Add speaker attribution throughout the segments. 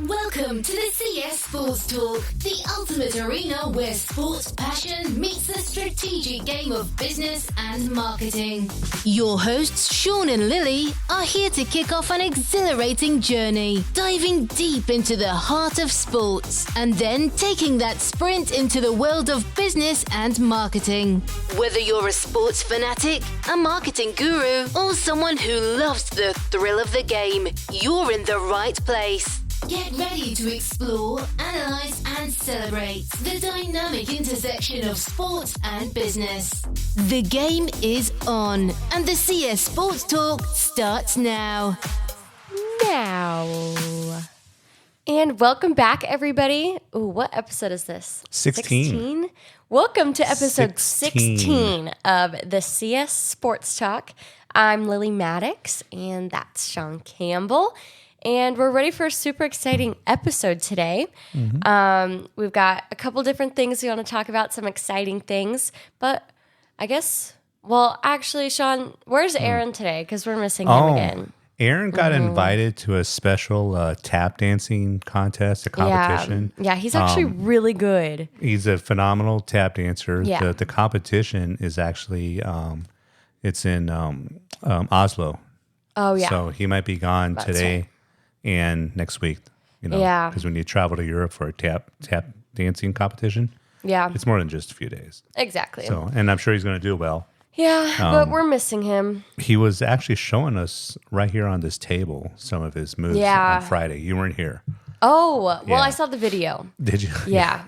Speaker 1: Welcome to the CS Sports Talk, the ultimate arena where sports passion meets the strategic game of business and marketing. Your hosts, Shawn and Lily, are here to kick off an exhilarating journey, diving deep into the heart of sports, and then taking that sprint into the world of business and marketing. Whether you're a sports fanatic, a marketing guru, or someone who loves the thrill of the game, you're in the right place. Get ready to explore, analyze, and celebrate the dynamic intersection of sports and business. The game is on, and the CS Sports Talk starts now.
Speaker 2: And welcome back, everybody. Ooh, what episode is this?
Speaker 3: 16.
Speaker 2: Welcome to episode 16 of the CS Sports Talk. I'm Lily Maddox, and that's Shawn Campbell. And we're ready for a super exciting episode today. We've got a couple different things we want to talk about, some exciting things. But I guess, actually, Shawn, where's Aaron today? Because we're missing him again.
Speaker 3: Aaron got invited to a special tap dancing contest, a competition.
Speaker 2: Yeah, he's actually really good.
Speaker 3: He's a phenomenal tap dancer.
Speaker 2: Yeah.
Speaker 3: The competition is actually, it's in Oslo.
Speaker 2: Oh, yeah.
Speaker 3: So he might be gone today and next week, because when you travel to Europe for a tap dancing competition, it's more than just a few days.
Speaker 2: Exactly.
Speaker 3: So, and I'm sure he's going to do well.
Speaker 2: Yeah, but we're missing him.
Speaker 3: He was actually showing us right here on this table some of his moves on Friday. You weren't here.
Speaker 2: Oh, well, I saw the video.
Speaker 3: Did you?
Speaker 2: Yeah.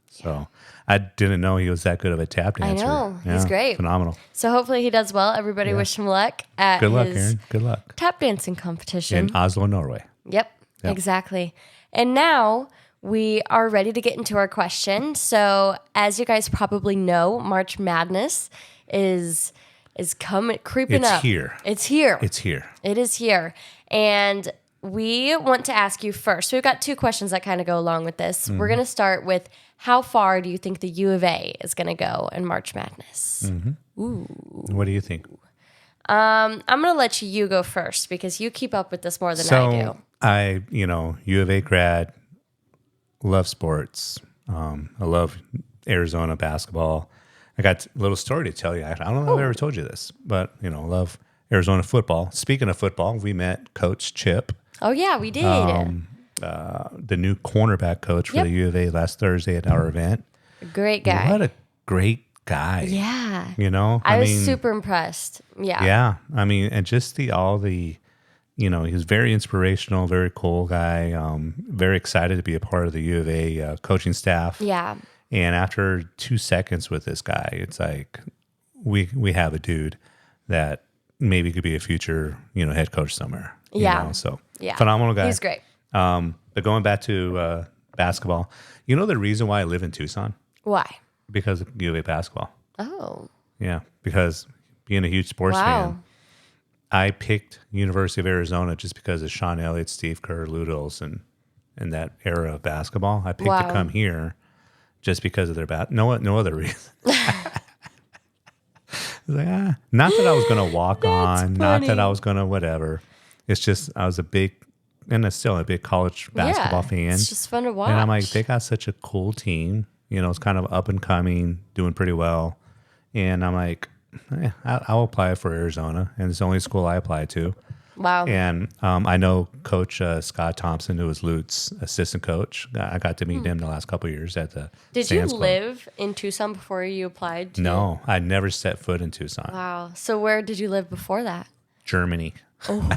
Speaker 3: So I didn't know he was that good of a tap dancer.
Speaker 2: I know. He's great.
Speaker 3: Phenomenal.
Speaker 2: So hopefully he does well. Everybody wish him luck at
Speaker 3: Good luck,
Speaker 2: his
Speaker 3: Aaron. Good luck.
Speaker 2: tap dancing competition.
Speaker 3: In Oslo, Norway.
Speaker 2: Yep, exactly. And now we are ready to get into our question. So as you guys probably know, March Madness is creeping up.
Speaker 3: It's here.
Speaker 2: It is here. And we want to ask you first. We've got two questions that kind of go along with this. We're going to start with, how far do you think the U of A is going to go in March Madness?
Speaker 3: Ooh. What do you think?
Speaker 2: I'm going to let you go first because you keep up with this more than I do.
Speaker 3: U of A grad, love sports. I love Arizona basketball. I got a little story to tell you. I don't know if I've ever told you this, but, love Arizona football. Speaking of football, we met Coach Chip.
Speaker 2: Oh, yeah, we did.
Speaker 3: The new cornerback coach for the U of A last Thursday at our event.
Speaker 2: Great guy.
Speaker 3: What a great guy.
Speaker 2: Yeah.
Speaker 3: I
Speaker 2: was super impressed. Yeah.
Speaker 3: Yeah. I mean, and just he was very inspirational, very cool guy. Very excited to be a part of the U of A coaching staff.
Speaker 2: Yeah.
Speaker 3: And after 2 seconds with this guy, it's like we have a dude that maybe could be a future, head coach somewhere. So phenomenal guy.
Speaker 2: He's great.
Speaker 3: But going back to basketball, the reason why I live in Tucson?
Speaker 2: Why?
Speaker 3: Because of U of A basketball.
Speaker 2: Oh.
Speaker 3: Yeah, because being a huge sports fan, I picked University of Arizona just because of Shawn Elliott, Steve Kerr, Lou Olson, and that era of basketball. I picked to come here just because of their no other reason. Like, not that I was going to walk on,
Speaker 2: funny.
Speaker 3: not that I was going to whatever. It's just I was still a big college basketball fan.
Speaker 2: It's just fun to watch.
Speaker 3: And I'm like, they got such a cool team. It's kind of up and coming, doing pretty well. And I'm like, I'll apply for Arizona. And it's the only school I applied to.
Speaker 2: Wow.
Speaker 3: And I know Coach Scott Thompson, who was Lute's assistant coach. I got to meet him the last couple of years at the
Speaker 2: Did
Speaker 3: Sands
Speaker 2: you
Speaker 3: Club.
Speaker 2: live in Tucson before you applied?
Speaker 3: No, I never set foot in Tucson.
Speaker 2: Wow. So where did you live before that?
Speaker 3: Germany.
Speaker 2: Oh.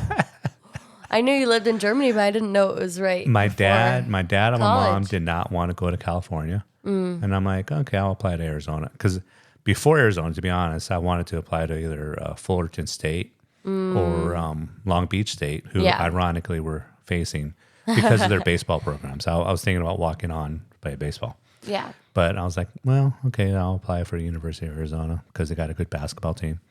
Speaker 2: I knew you lived in Germany, but I didn't know it was right.
Speaker 3: My dad and my mom
Speaker 2: college.
Speaker 3: did not want to go to California. And I'm like, okay, I'll apply to Arizona. Because before Arizona, to be honest, I wanted to apply to either Fullerton State or Long Beach State, who ironically were facing because of their baseball programs. I was thinking about walking on to play baseball.
Speaker 2: Yeah.
Speaker 3: But I was like, well, okay, I'll apply for the University of Arizona because they got a good basketball team.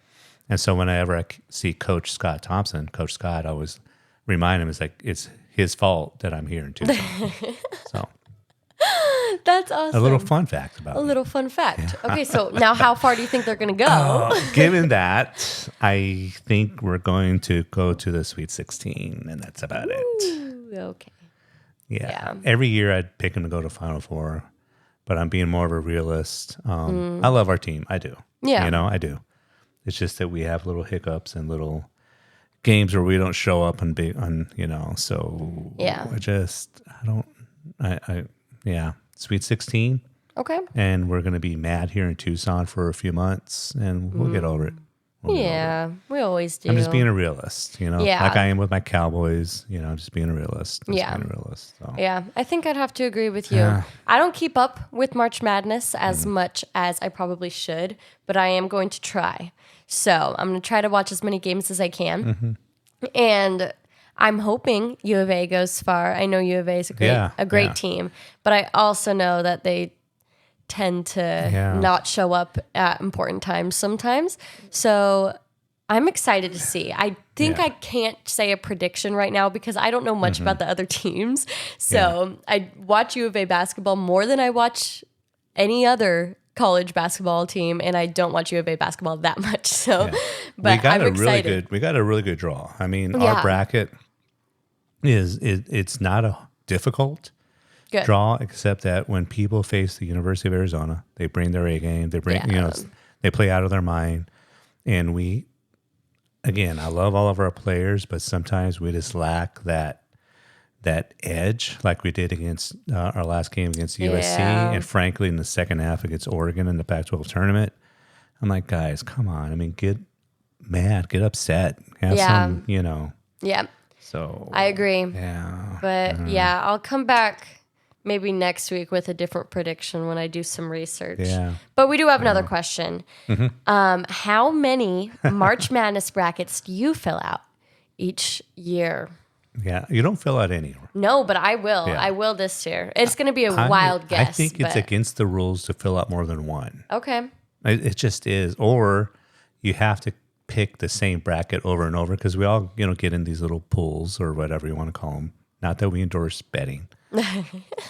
Speaker 3: And so whenever I see Coach Scott Thompson, Coach Scott, I always remind him, it's his fault that I'm here in Tucson. So
Speaker 2: That's awesome.
Speaker 3: a little fun fact about
Speaker 2: A
Speaker 3: me.
Speaker 2: little fun fact. Yeah. Okay, so now how far do you think they're going to go?
Speaker 3: Given that, I think we're going to go to the Sweet 16, and that's about it.
Speaker 2: Okay.
Speaker 3: Yeah. Every year I'd pick them to go to Final Four, but I'm being more of a realist. I love our team. I do.
Speaker 2: Yeah.
Speaker 3: I do. It's just that we have little hiccups and little games where we don't show up so Sweet 16.
Speaker 2: Okay.
Speaker 3: And we're going to be mad here in Tucson for a few months and we'll get over it.
Speaker 2: We always do.
Speaker 3: I'm just being a realist,
Speaker 2: Yeah.
Speaker 3: like I am with my Cowboys, I'm just being a realist. Being a realist. So.
Speaker 2: Yeah, I think I'd have to agree with you.
Speaker 3: Yeah.
Speaker 2: I don't keep up with March Madness as much as I probably should, but I am going to try. So I'm going to try to watch as many games as I can. And I'm hoping U of A goes far. I know U of A is a great team, but I also know that they tend to not show up at important times sometimes. So I'm excited to see. I think I can't say a prediction right now because I don't know much about the other teams. So I watch U of A basketball more than I watch any other college basketball team, and I don't watch U of A basketball that much. So, but I'm excited.
Speaker 3: We got a really good draw. I mean, our bracket it's not a difficult draw, except that when people face the University of Arizona, they bring their A game. They bring, they play out of their mind. And I love all of our players, but sometimes we just lack that edge, like we did against our last game against USC, and frankly, in the second half against Oregon in the Pac-12 tournament. I'm like, guys, come on! I mean, get mad, get upset, have some,
Speaker 2: Yeah.
Speaker 3: So
Speaker 2: I agree.
Speaker 3: Yeah.
Speaker 2: But I'll come back maybe next week with a different prediction when I do some research.
Speaker 3: Yeah.
Speaker 2: But we do have another question. How many March Madness brackets do you fill out each year?
Speaker 3: Yeah, you don't fill out any.
Speaker 2: No, but I will.
Speaker 3: Yeah.
Speaker 2: I will this year. It's going to be a wild guess.
Speaker 3: I think it's against the rules to fill out more than one.
Speaker 2: Okay.
Speaker 3: It just is. Or you have to pick the same bracket over and over because we all, get in these little pools or whatever you want to call them. Not that we endorse betting.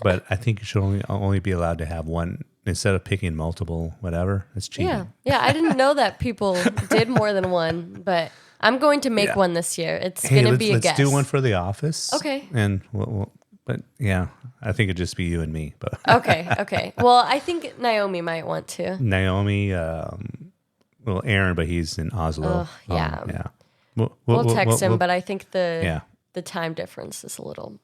Speaker 3: But I think you should only be allowed to have one instead of picking multiple, whatever. It's cheating.
Speaker 2: Yeah. I didn't know that people did more than one, but I'm going to make one this year. It's going to be a guess.
Speaker 3: Let's do one for the office.
Speaker 2: Okay.
Speaker 3: And but I think it'd just be you and me. But
Speaker 2: Okay. Well, I think Naomi might want to.
Speaker 3: Naomi, Aaron, but he's in Oslo.
Speaker 2: Yeah. We'll text him, but I think the time difference is a little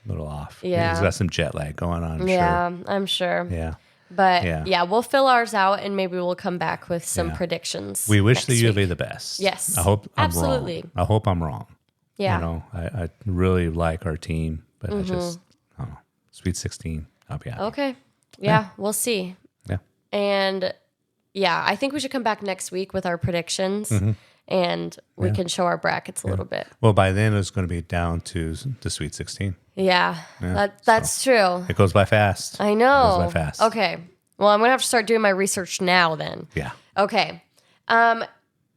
Speaker 3: off.
Speaker 2: Yeah.
Speaker 3: He's got some jet lag going on.
Speaker 2: I'm sure.
Speaker 3: Yeah.
Speaker 2: But we'll fill ours out and maybe we'll come back with some predictions.
Speaker 3: We wish the U of A the best.
Speaker 2: Yes.
Speaker 3: I hope I'm
Speaker 2: absolutely
Speaker 3: wrong. I hope I'm wrong.
Speaker 2: Yeah.
Speaker 3: I really like our team, but I don't know. Sweet 16, I'll be happy.
Speaker 2: Okay. Yeah, we'll see.
Speaker 3: Yeah.
Speaker 2: And I think we should come back next week with our predictions and we can show our brackets a little bit.
Speaker 3: Well, by then it's going to be down to the Sweet 16.
Speaker 2: Yeah. That's true.
Speaker 3: It goes by fast.
Speaker 2: I know.
Speaker 3: It goes by fast.
Speaker 2: Okay. Well, I'm going to have to start doing my research now then.
Speaker 3: Yeah.
Speaker 2: Okay.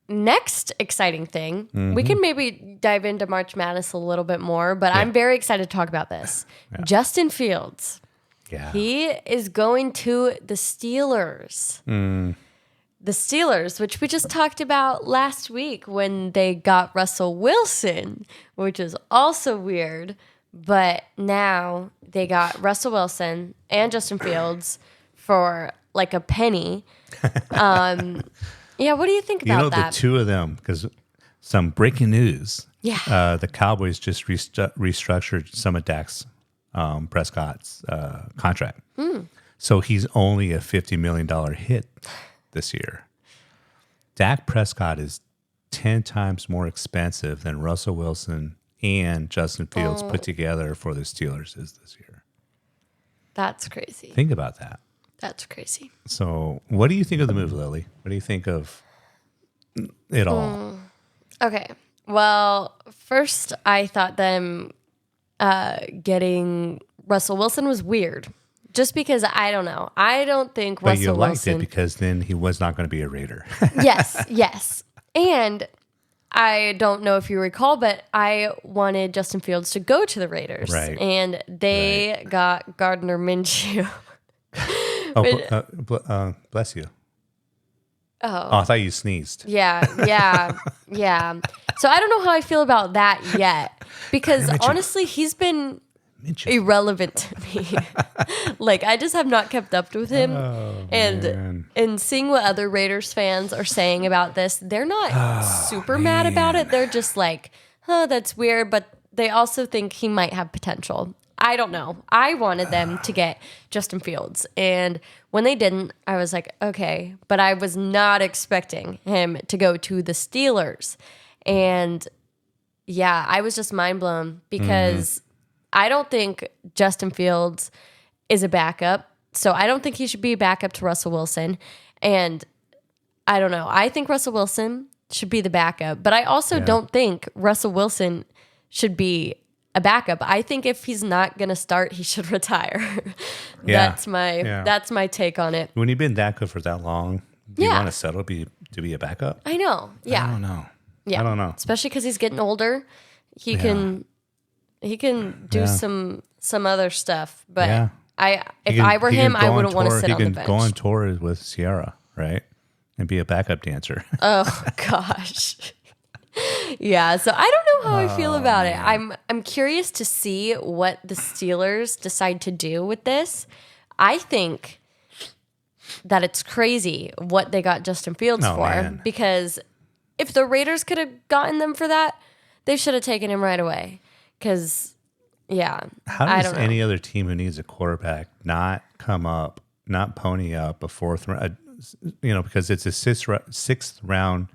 Speaker 2: Next exciting thing, we can maybe dive into March Madness a little bit more, but I'm very excited to talk about this. Yeah. Justin Fields.
Speaker 3: Yeah.
Speaker 2: He is going to the Steelers. The Steelers, which we just talked about last week when they got Russell Wilson, which is also weird. But now they got Russell Wilson and Justin Fields for like a penny. What do you think about that?
Speaker 3: The two of them, because some breaking news.
Speaker 2: Yeah.
Speaker 3: The Cowboys just restructured some of Dak Prescott's contract. So he's only a $50 million hit this year. Dak Prescott is 10 times more expensive than Russell Wilson and Justin Fields put together for the Steelers is this year.
Speaker 2: That's crazy.
Speaker 3: Think about that.
Speaker 2: That's crazy.
Speaker 3: So what do you think of the move, Lily? What do you think of it all?
Speaker 2: Okay. Well, first I thought them getting Russell Wilson was weird. Just because, I don't know. I don't think
Speaker 3: but
Speaker 2: Russell Wilson...
Speaker 3: But you liked it because then he was not going to be a Raider.
Speaker 2: Yes. And I don't know if you recall, but I wanted Justin Fields to go to the Raiders.
Speaker 3: Right.
Speaker 2: And they got Gardner Minshew.
Speaker 3: Bless you.
Speaker 2: Oh,
Speaker 3: I thought you sneezed.
Speaker 2: Yeah. So I don't know how I feel about that yet. Because honestly, he's been irrelevant to me. Like, I just have not kept up with him. And seeing what other Raiders fans are saying about this, they're not super mad about it. They're just like, oh, that's weird, but they also think he might have potential. I don't know. I wanted them to get Justin Fields. And when they didn't, I was like, okay. But I was not expecting him to go to the Steelers. And yeah, I was just mind blown because I don't think Justin Fields is a backup. So I don't think he should be a backup to Russell Wilson. And I don't know. I think Russell Wilson should be the backup. But I also don't think Russell Wilson should be a backup. I think if he's not going to start, he should retire. That's my take on it.
Speaker 3: When you've been that good for that long, do you want to settle to be a backup?
Speaker 2: I know. Yeah.
Speaker 3: I don't know.
Speaker 2: Yeah.
Speaker 3: I don't know.
Speaker 2: Especially because he's getting older. He can do some other stuff. But if I were him, I wouldn't want to sit on the bench.
Speaker 3: He can go on tour with Sierra, right? And be a backup dancer.
Speaker 2: Oh gosh. Yeah, so I don't know how I feel about it. I'm curious to see what the Steelers decide to do with this. I think that it's crazy what they got Justin Fields for because if the Raiders could have gotten them for that, they should have taken him right away. Because,
Speaker 3: how does any other team who needs a quarterback not come up, not pony up a fourth round? Because it's a sixth round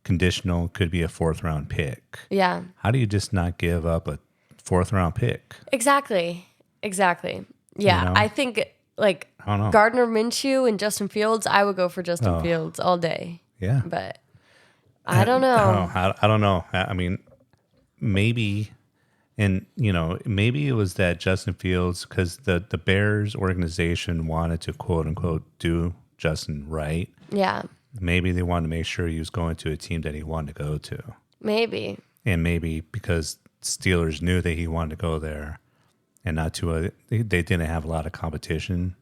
Speaker 3: conditional, could be a fourth round pick.
Speaker 2: Yeah.
Speaker 3: How do you just not give up a fourth round pick?
Speaker 2: Exactly. Yeah. I think Gardner Minshew and Justin Fields, I would go for Justin Fields all day.
Speaker 3: Yeah.
Speaker 2: But I don't know.
Speaker 3: I don't know. I mean, maybe, and maybe it was that Justin Fields, because the Bears organization wanted to quote unquote do Justin right.
Speaker 2: Yeah.
Speaker 3: Maybe they wanted to make sure he was going to a team that he wanted to go to.
Speaker 2: Maybe.
Speaker 3: And maybe because Steelers knew that he wanted to go there and not to they didn't have a lot of competition.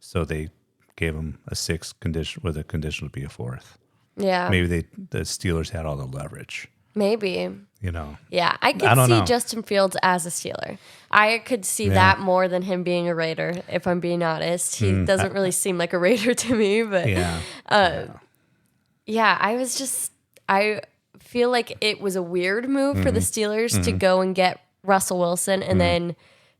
Speaker 3: So they gave him a sixth condition with a condition to be a fourth.
Speaker 2: Yeah.
Speaker 3: Maybe the Steelers had all the leverage.
Speaker 2: Maybe. Yeah, I could see
Speaker 3: know.
Speaker 2: Justin Fields as a Steeler. I could see that more than him being a Raider, if I'm being honest. He doesn't really seem like a Raider to me, but I feel like it was a weird move for the Steelers to go and get Russell Wilson and then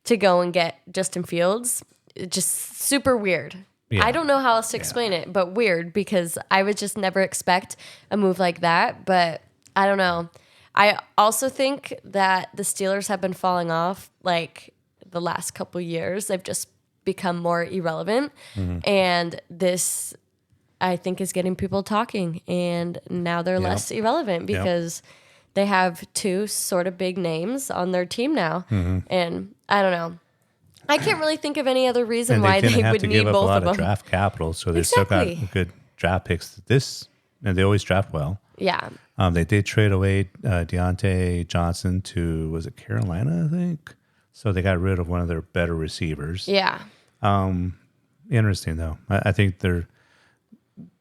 Speaker 2: to go and get Justin Fields. Just super weird. Yeah. I don't know how else to explain it, but weird because I would just never expect a move like that, but I don't know. I also think that the Steelers have been falling off like the last couple years. They've just become more irrelevant. And this, I think, is getting people talking. And now they're less irrelevant because they have two sort of big names on their team now. And I don't know. I can't really think of any other reason why they would need both of them. They didn't have to give up a lot of
Speaker 3: draft capital, so they still got good draft picks. And they always draft well.
Speaker 2: Yeah.
Speaker 3: They did trade away Deontay Johnson to, was it Carolina, I think? So they got rid of one of their better receivers.
Speaker 2: Yeah.
Speaker 3: Interesting, though. I think they're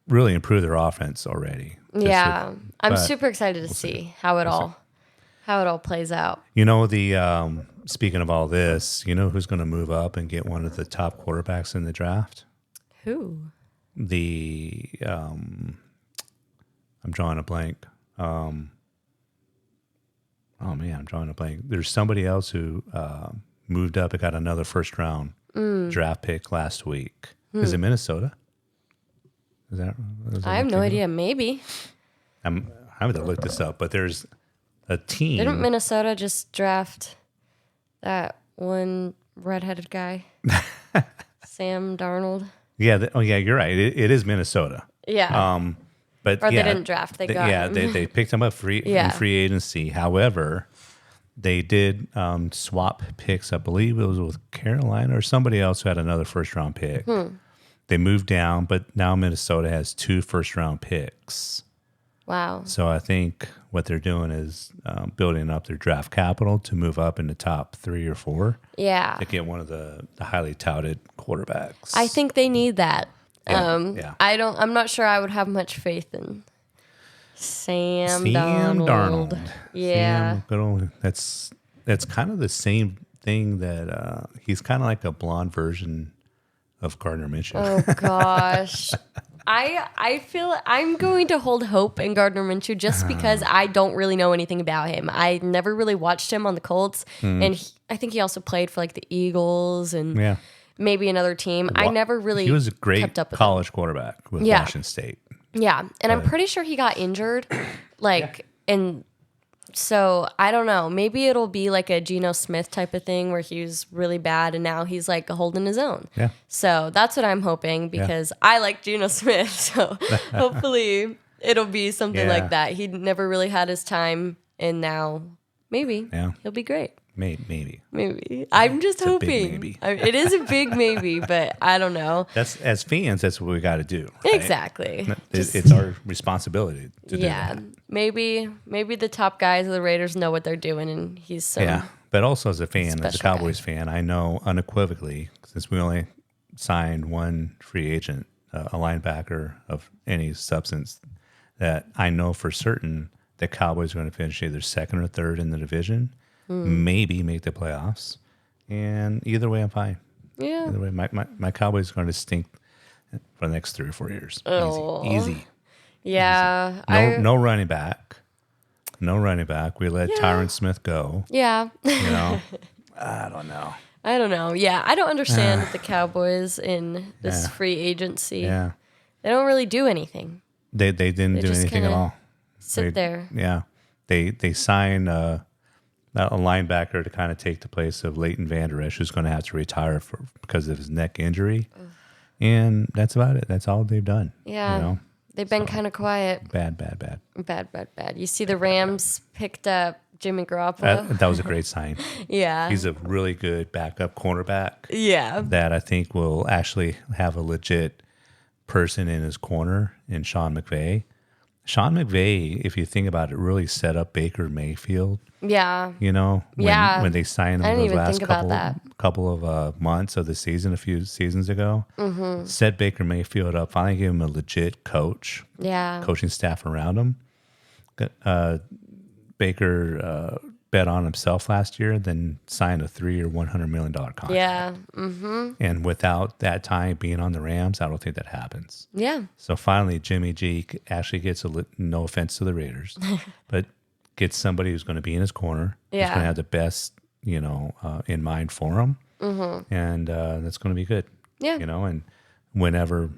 Speaker 3: really improved their offense already.
Speaker 2: I'm super excited to see how it all plays out.
Speaker 3: Speaking of all this, who's going to move up and get one of the top quarterbacks in the draft?
Speaker 2: Who?
Speaker 3: I'm drawing a blank. I'm drawing a blank. There's somebody else who moved up and got another first round draft pick last week. Is it Minnesota?
Speaker 2: I have no idea. Maybe.
Speaker 3: I'm having to look this up, but there's a team.
Speaker 2: Didn't Minnesota just draft that one redheaded guy, Sam Darnold?
Speaker 3: Yeah. You're right. It is Minnesota.
Speaker 2: Yeah.
Speaker 3: But
Speaker 2: they didn't draft. They got him.
Speaker 3: They picked him up in free agency. However, they did swap picks. I believe it was with Carolina or somebody else who had another first round pick. They moved down, but now Minnesota has 2 first round picks.
Speaker 2: Wow.
Speaker 3: So I think what they're doing is building up their draft capital to move up in the top 3 or 4.
Speaker 2: Yeah.
Speaker 3: To get one of the highly touted quarterbacks.
Speaker 2: I think they need that.
Speaker 3: Yeah.
Speaker 2: I'm not sure I would have much faith in Sam Darnold. Yeah.
Speaker 3: That's kind of the same thing that he's kind of like a blonde version of Gardner Minshew.
Speaker 2: Oh gosh. I feel I'm going to hold hope in Gardner Minshew just because I don't really know anything about him. I never really watched him on the Colts, and I think he also played for like the Eagles and maybe another team. I never really
Speaker 3: He was a great
Speaker 2: kept up with
Speaker 3: college quarterback with Washington State.
Speaker 2: Yeah, and I'm pretty sure he got injured, and so I don't know. Maybe it'll be like a Geno Smith type of thing where he was really bad and now he's like holding his own.
Speaker 3: Yeah.
Speaker 2: So that's what I'm hoping because I like Geno Smith. So hopefully it'll be something like that. He never really had his time and now maybe he'll be great.
Speaker 3: Maybe.
Speaker 2: I'm just hoping.
Speaker 3: A big maybe.
Speaker 2: It is a big maybe, but I don't know.
Speaker 3: That's as fans. That's what we got to do. Right?
Speaker 2: Exactly.
Speaker 3: It's our responsibility to do that.
Speaker 2: Maybe the top guys of the Raiders know what they're doing, and he's so.
Speaker 3: Yeah, but also as a fan, as a Cowboys
Speaker 2: guy.
Speaker 3: fan, I know unequivocally since we only signed one free agent, a linebacker of any substance, that I know for certain that Cowboys are going to finish either second or third in the division. Maybe make the playoffs, and either way, I'm fine.
Speaker 2: Yeah.
Speaker 3: Either way, my Cowboys are going to stink for the next 3 or 4 years. Easy.
Speaker 2: Yeah.
Speaker 3: No running back. No running back. We let Tyron Smith go.
Speaker 2: Yeah.
Speaker 3: I don't know.
Speaker 2: I don't know. Yeah, I don't understand the Cowboys in this free agency.
Speaker 3: Yeah.
Speaker 2: They don't really do anything.
Speaker 3: They didn't do anything at all.
Speaker 2: Sit there.
Speaker 3: Yeah. They signed a linebacker to kind of take the place of Leighton Vander Esch, who's going to have to retire because of his neck injury. And that's about it. That's all they've done.
Speaker 2: Yeah. They've been kind of quiet.
Speaker 3: Bad.
Speaker 2: You see the Rams picked up Jimmy Garoppolo.
Speaker 3: That was a great sign.
Speaker 2: Yeah.
Speaker 3: He's a really good backup cornerback.
Speaker 2: Yeah.
Speaker 3: That I think will actually have a legit person in his corner in Sean McVay. Sean McVay, if you think about it, really set up Baker Mayfield.
Speaker 2: Yeah.
Speaker 3: When they signed him those last couple of months of the season, a few seasons ago, set Baker Mayfield up, finally gave him a legit coaching staff around him. Baker bet on himself last year, then signed a 3-year, $100 million contract.
Speaker 2: Yeah.
Speaker 3: And without that time being on the Rams, I don't think that happens.
Speaker 2: Yeah.
Speaker 3: So finally, Jimmy G actually gets no offense to the Raiders, but gets somebody who's going to be in his corner.
Speaker 2: Yeah.
Speaker 3: Who's going to have the best, in mind for him. And that's going to be good.
Speaker 2: Yeah.
Speaker 3: And whenever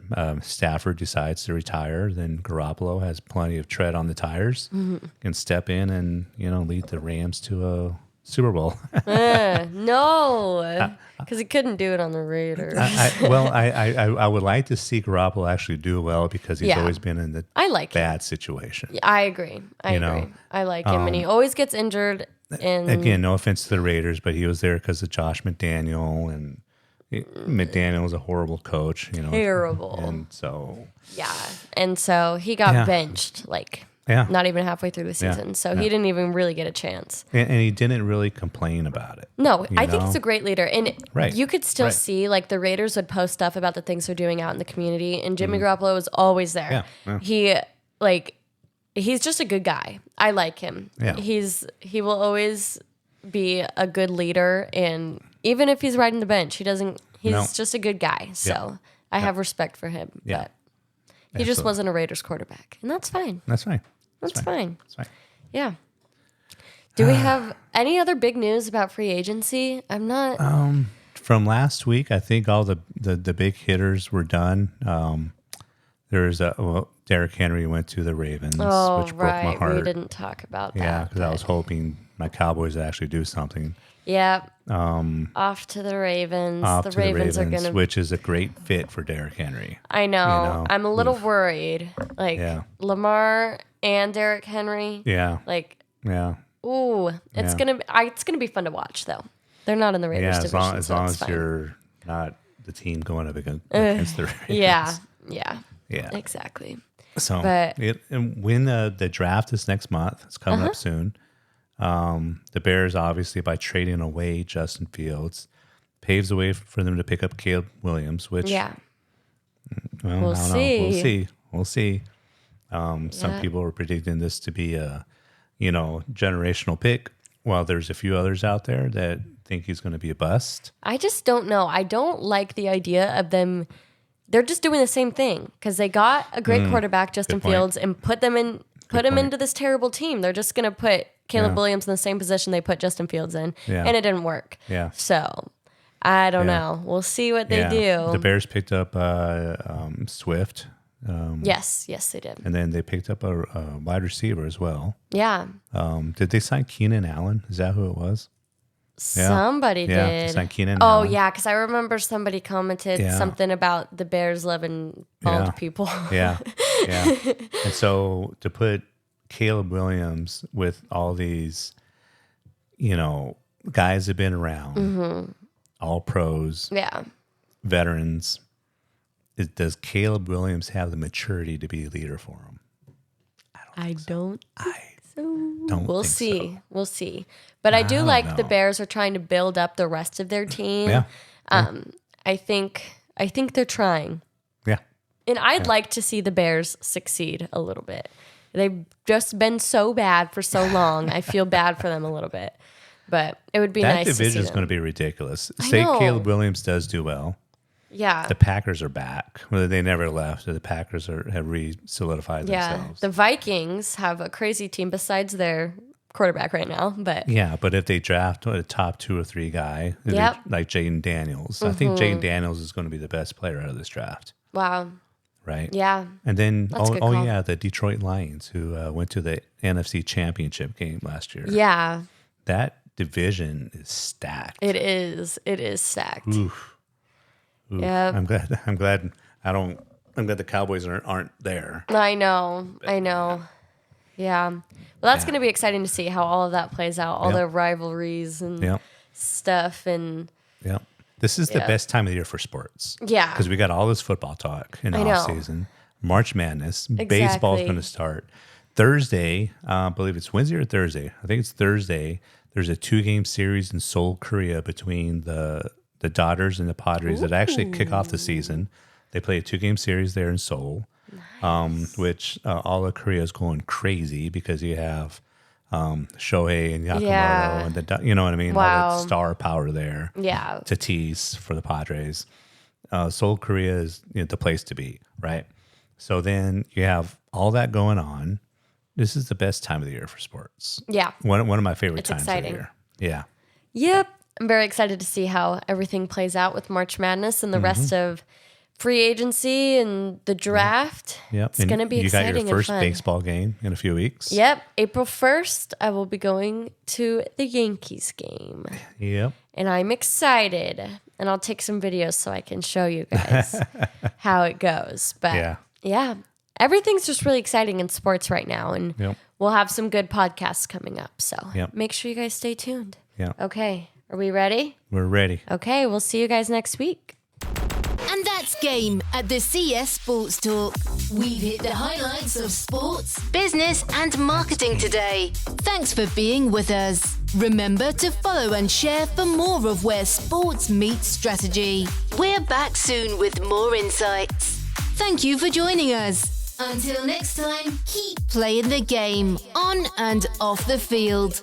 Speaker 3: Stafford decides to retire, then Garoppolo has plenty of tread on the tires, can step in and, lead the Rams to a Super Bowl.
Speaker 2: No, because he couldn't do it on the Raiders.
Speaker 3: I would like to see Garoppolo actually do well because he's always been in the bad situation.
Speaker 2: Yeah, I agree. I agree. I like him, and he always gets injured. And
Speaker 3: again, no offense to the Raiders, but he was there because of Josh McDaniel, and McDaniel was a horrible coach.
Speaker 2: Terrible.
Speaker 3: And so
Speaker 2: he got benched not even halfway through the season. So he didn't even really get a chance.
Speaker 3: And he didn't really complain about it.
Speaker 2: No, I think he's a great leader. And you could still see the Raiders would post stuff about the things they're doing out in the community. And Jimmy Garoppolo was always there. Yeah. He's just a good guy. I like him.
Speaker 3: Yeah.
Speaker 2: He will always be a good leader. And even if he's riding the bench, he's just a good guy. So I have respect for him.
Speaker 3: Yeah.
Speaker 2: But he just wasn't a Raiders quarterback. And that's fine.
Speaker 3: That's fine.
Speaker 2: That's fine.
Speaker 3: That's fine.
Speaker 2: Yeah. Do we have any other big news about free agency? I'm not.
Speaker 3: From last week, I think all the big hitters were done. There's Derrick Henry went to the Ravens, which broke my heart.
Speaker 2: We didn't talk about that.
Speaker 3: Yeah, because I was hoping my Cowboys would actually do something.
Speaker 2: Yeah. Off to the Ravens.
Speaker 3: The
Speaker 2: Ravens are going to...
Speaker 3: Which is a great fit for Derrick Henry.
Speaker 2: I know. I'm a little worried. Lamar and Derrick Henry.
Speaker 3: Yeah.
Speaker 2: Ooh. It's gonna be fun to watch, though. They're not in the Raiders division,
Speaker 3: as long as you're not the team going up against the Ravens.
Speaker 2: Yeah. Exactly.
Speaker 3: So when the draft is next month, it's coming up soon. The Bears, obviously, by trading away Justin Fields, paves the way for them to pick up Caleb Williams, which we'll see. We'll see. Some people are predicting this to be a generational pick, while there's a few others out there that think he's going to be a bust?
Speaker 2: I just don't know. I don't like the idea of them. They're just doing the same thing because they got a great quarterback, Justin Fields, and put him into this terrible team. They're just going to put Caleb Williams in the same position they put Justin Fields in, and it didn't work.
Speaker 3: Yeah.
Speaker 2: So I don't know. We'll see what they do.
Speaker 3: The Bears picked up Swift.
Speaker 2: Yes, they did.
Speaker 3: And then they picked up a wide receiver as well.
Speaker 2: Yeah.
Speaker 3: Did they sign Keenan Allen? Is that who it was?
Speaker 2: Somebody did.
Speaker 3: They signed Keenan
Speaker 2: Oh,
Speaker 3: Allen.
Speaker 2: yeah, because I remember somebody commented something about the Bears loving bald people.
Speaker 3: Yeah. And so to put Caleb Williams with all these, guys that have been around, all pros, veterans, does Caleb Williams have the maturity to be a leader for him?
Speaker 2: I don't think so.
Speaker 3: We'll see.
Speaker 2: We'll see. But I do like the Bears are trying to build up the rest of their team.
Speaker 3: Yeah.
Speaker 2: I think they're trying.
Speaker 3: Yeah.
Speaker 2: And I'd like to see the Bears succeed a little bit. They've just been so bad for so long. I feel bad for them a little bit. But it would be nice to see them. That
Speaker 3: division is going to be ridiculous. Say Caleb Williams does do well.
Speaker 2: Yeah.
Speaker 3: The Packers are back. Well, they never left. The Packers have re-solidified themselves.
Speaker 2: The Vikings have a crazy team besides their quarterback right now. But
Speaker 3: if they draft a top 2 or 3 guy, like Jaden Daniels, I think Jaden Daniels is going to be the best player out of this draft.
Speaker 2: Wow.
Speaker 3: Right?
Speaker 2: Yeah.
Speaker 3: And then, the Detroit Lions, who went to the NFC Championship game last year.
Speaker 2: Yeah.
Speaker 3: That division is stacked.
Speaker 2: It is. It is stacked.
Speaker 3: Oof.
Speaker 2: Yeah.
Speaker 3: I'm glad the Cowboys aren't there.
Speaker 2: I know. Yeah. Well, that's going to be exciting to see how all of that plays out, all the rivalries and stuff. And
Speaker 3: this is the best time of the year for sports.
Speaker 2: Yeah.
Speaker 3: Because we got all this football talk in the off season. March Madness.
Speaker 2: Exactly.
Speaker 3: Baseball's going to start. Thursday, I believe it's Wednesday or Thursday. I think it's Thursday. There's a 2-game series in Seoul, Korea between the Dodgers and the Padres that actually kick off the season. They play a 2-game series there in Seoul, which all of Korea is going crazy because you have Shohei and Yamamoto and you know what I mean?
Speaker 2: Wow.
Speaker 3: All that star power there.
Speaker 2: Yeah.
Speaker 3: Tatis for the Padres. Seoul, Korea is the place to be, right? So then you have all that going on. This is the best time of the year for sports.
Speaker 2: Yeah.
Speaker 3: One of my favorite times
Speaker 2: exciting.
Speaker 3: of the year. Yeah.
Speaker 2: Yep. I'm very excited to see how everything plays out with March Madness and the rest of free agency and the draft.
Speaker 3: Yep.
Speaker 2: It's going to be exciting and fun.
Speaker 3: You got your first baseball game in a few weeks.
Speaker 2: Yep. April 1st, I will be going to the Yankees game.
Speaker 3: Yep.
Speaker 2: And I'm excited. And I'll take some videos so I can show you guys how it goes. But yeah, everything's just really exciting in sports right now. And we'll have some good podcasts coming up. So make sure you guys stay tuned.
Speaker 3: Yeah.
Speaker 2: Okay. Are we ready?
Speaker 3: We're ready.
Speaker 2: Okay. We'll see you guys next week.
Speaker 1: And that's game at the CS Sports Talk. We've hit the highlights of sports, business, and marketing today. Thanks for being with us. Remember to follow and share for more of where sports meets strategy. We're back soon with more insights. Thank you for joining us. Until next time, keep playing the game on and off the field.